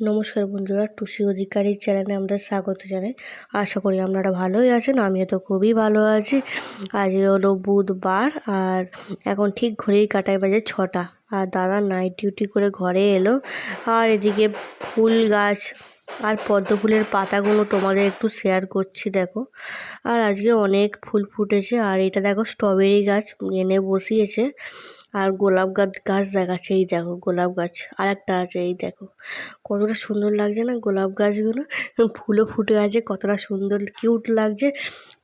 নমস্কার বন্ধুরা, টুসি অধিকারীর চ্যানেলে আমাদের স্বাগত জানাই। আশা করি আপনারা ভালোই আছেন। আমিও তো খুবই ভালো আছি। আজকে হলো বুধবার আর এখন ঠিক ঘড়ির কাঁটায় বাজে 6টা। আর দাদা নাইট ডিউটি করে ঘরে এলো। আর এদিকে ফুল গাছ আর পদ্ম ফুলের পাতাগুলো তোমাদের একটু শেয়ার করছি, দেখো। আর আজকে অনেক ফুল ফুটেছে। আর এটা দেখো স্ট্রবেরি গাছ এনে বসিয়েছে। আর গোলাপ গাছ দেখাচ্ছে, এই দেখো গোলাপ গাছ আর একটা আছে, এই দেখো কতটা সুন্দর লাগছে না গোলাপ গাছগুলো। ফুলও ফুটে আছে, কতটা সুন্দর কিউট লাগছে।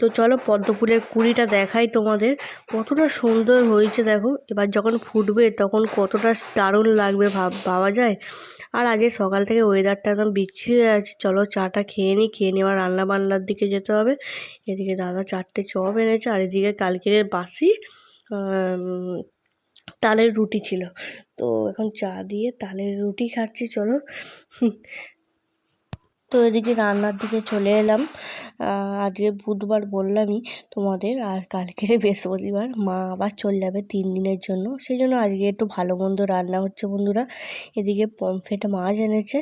তো চলো পদ্ম ফুলের কুঁড়িটা দেখাই তোমাদের, কতটা সুন্দর হয়েছে দেখো। এবার যখন ফুটবে তখন কতটা দারুণ লাগবে ভাবা যায়। আর আজকে সকাল থেকে ওয়েদারটা একদম বিচ্ছিরি হয়ে আছে। চলো চাটা খেয়ে নিই, খেয়ে নিয়ে আবার রান্না বান্নার দিকে যেতে হবে। এদিকে দাদা 4টে চপ এনেছে, আর এদিকে কালকের বাসি তালের রুটি ছিল। তো এখন চা দিয়ে তালের রুটি খাচ্ছি, চলো। তো এদিকে রান্নার দিকে চলে এলাম। আজকে বুধবার বললামই তোমাদের, আর কালকে বৃহস্পতিবার। মা আবার চলে যাবে 3 দিনের জন্য, সেই জন্য আজকে একটু ভালো মন্দ রান্না হচ্ছে বন্ধুরা। এদিকে পমফ্রেট মাছ এনেছে,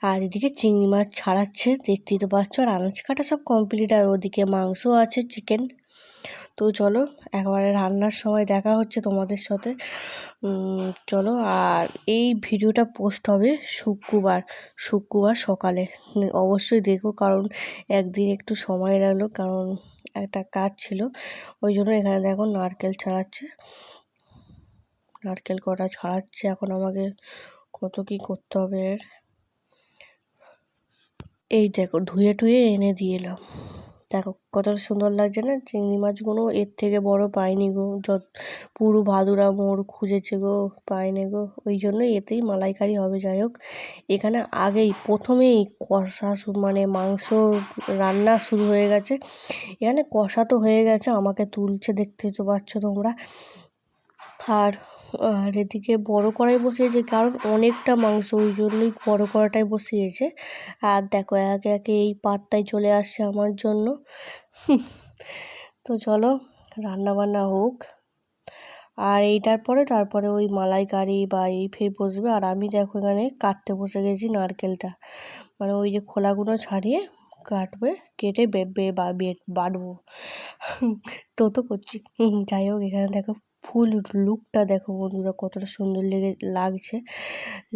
আর এদিকে চিংড়ি মাছ ছাড়াচ্ছে, দেখতেই তো পাচ্ছ। আর আনাজ কাটা সব কমপ্লিট, আর ওদিকে মাংস আছে, চিকেন। তো চলো একবারে রান্নার সময় দেখা হচ্ছে তোমাদের সাথে। চলো। আর এই ভিডিওটা পোস্ট হবে শুক্রবার সকালে। অবশ্যই দেখো, কারণ একদিন একটু সময় লাগলো, কারণ একটা কাজ ছিল। ওই জন্য এখানে দেখো নারকেল ছাড়াচ্ছে, নারকেল কটা ছাড়াচ্ছে। এখন আমাকে কত কি করতে হবে এর। এই দেখো ধুয়ে টুয়ে এনে দিয়ে এলাম। দেখো কতটা সুন্দর লাগছে না। চিংড়ি মাছগুলো এর থেকে বড় পাইনি গো, পুরো ভাদুরা মোড় খুঁজেছে গো, পাইনি গো। ওই জন্য এতেই মালাইকারি হবে। যাই হোক, এখানে আগেই প্রথমেই কষা মানে মাংস রান্না শুরু হয়ে গেছে। এখানে কষা তো হয়ে গেছে, আমাকে তুলছে, দেখতে তো পাচ্ছ তোমরা। আর আর এদিকে বড় কড়াই বসিয়েছে, কারণ অনেকটা মাংস, ওই জন্যই বড় কড়াইটাই বসিয়েছে। আর দেখো একে একে এই পাত্তায় চলে আসছে আমার জন্য। তো চলো রান্না বান্না হোক। আর এইটার পরে তারপরে ওই মালাইকারি বা এই ফের বসবে। আর আমি দেখো এখানে কাটতে বসে গেছি নারকেলটা, মানে ওই যে খোলাগুলো ছাড়িয়ে কেটে বাটবো। তো করছি। যাই হোক, এখানে দেখো ফুল লুকটা দেখো বন্ধুরা, কতটা সুন্দর লাগছে।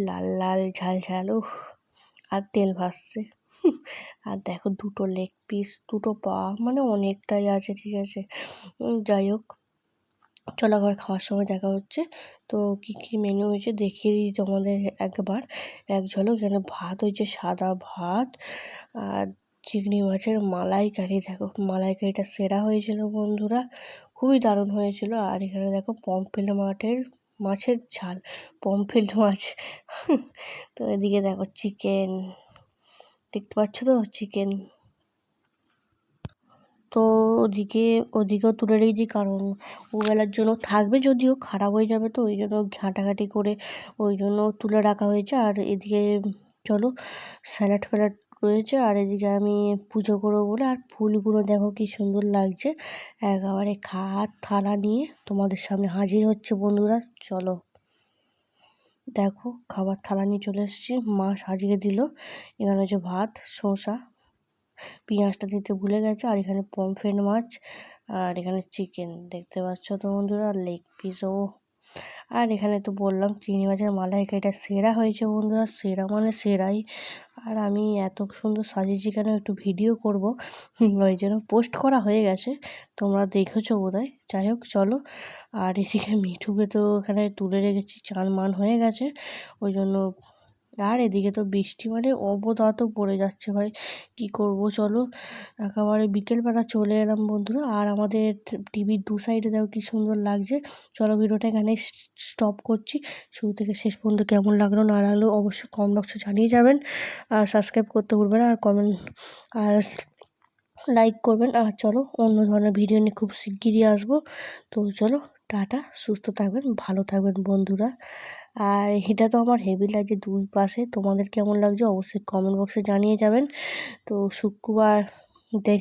লাল লাল ঝাল ঝাল, আর তেল ভাসছে। আর দেখো দুটো লেগ পিস, দুটো পা, মানে অনেকটাই আছে, ঠিক আছে। যাই হোক, চলো আবার খাওয়ার সময় দেখা হচ্ছে। তো কি কি মেনু হয়েছে দেখিয়ে দিই তোমাদের একবার এক ঝলক। এখানে ভাত হয়েছে, সাদা ভাত আর চিংড়ি মাছের মালাইকারি। দেখো মালাইকারিটা সেরা হয়েছিল বন্ধুরা, খুবই দারুণ হয়েছিল। আর এখানে দেখো পমফ্রেট মাছের ঝাল, পমফ্রেট মাছ। তো এদিকে দেখো চিকেন, দেখতে পাচ্ছ তো চিকেন। তো ওদিকেও তুলে রেখেছি, কারণ ওবেলার জন্য থাকবে, যদিও খারাপ হয়ে যাবে, তো ওই জন্য ঘাঁটাঘাঁটি করে ওই জন্য তুলে রাখা হয়েছে। আর এদিকে চলো স্যালাড ফ্যালাড রয়েছে। আর এদিকে আমি পুজো করবো বলে, আর ফুলগুলো দেখো কি সুন্দর লাগছে। একেবারে থালা নিয়ে তোমাদের সামনে হাজির হচ্ছে বন্ধুরা। চলো দেখো খাবার থালা নিয়ে চলে এসেছি, মা সাজিয়ে দিল। এখানে হচ্ছে ভাত, শসা, পেঁয়াজটা দিতে ভুলে গেছে। আর এখানে পমফ্রেট মাছ, আর এখানে চিকেন দেখতে পাচ্ছ তো বন্ধুরা, লেগ পিসও। আর এখানে তো বললাম চিংড়ি মাছের মালাইকারিটা সেরা হয়েছে বন্ধুরা, সেরা মানে সেরাই। আর আমি এত সুন্দর সাজিয়েছি কেন, একটু ভিডিও করব, ওই জন্য পোস্ট করা হয়ে গেছে, তোমরা দেখেছো বোধহয়। যাই হোক চলো। আর এদিকে মিঠুকে তো এখানে তুলে রেখেছি, চান মান হয়ে গেছে, ওই জন্য। আর এদিকে তো বৃষ্টি মানে অবদাত পড়ে যাচ্ছে ভাই, কি করব। চলো একেবারে বিকেলবেলা চলে এলাম বন্ধুরা। আর আমাদের টিভির দু সাইডে দেখো কি সুন্দর লাগছে। চলো ভিডিওটা এখানে স্টপ করছি। শুরু থেকে শেষ পর্যন্ত কেমন লাগলো না লাগলো অবশ্যই কমেন্ট বক্সে জানিয়ে যাবেন। আর সাবস্ক্রাইব করতে ভুলবেন না, আর কমেন্ট আর লাইক করবেন। আর চলো অন্য ধরনের ভিডিও নিয়ে খুব শিগগিরই আসবো। তো চলো টাটা, সুস্থ থাকবেন, ভালো থাকবেন বন্ধুরা। আর এটা তো আমার হেভি লাগছে দুই পাশে, তোমাদের কেমন লাগছে অবশ্যই কমেন্ট বক্সে জানিয়ে যাবেন। তো শুক্রবার দেখ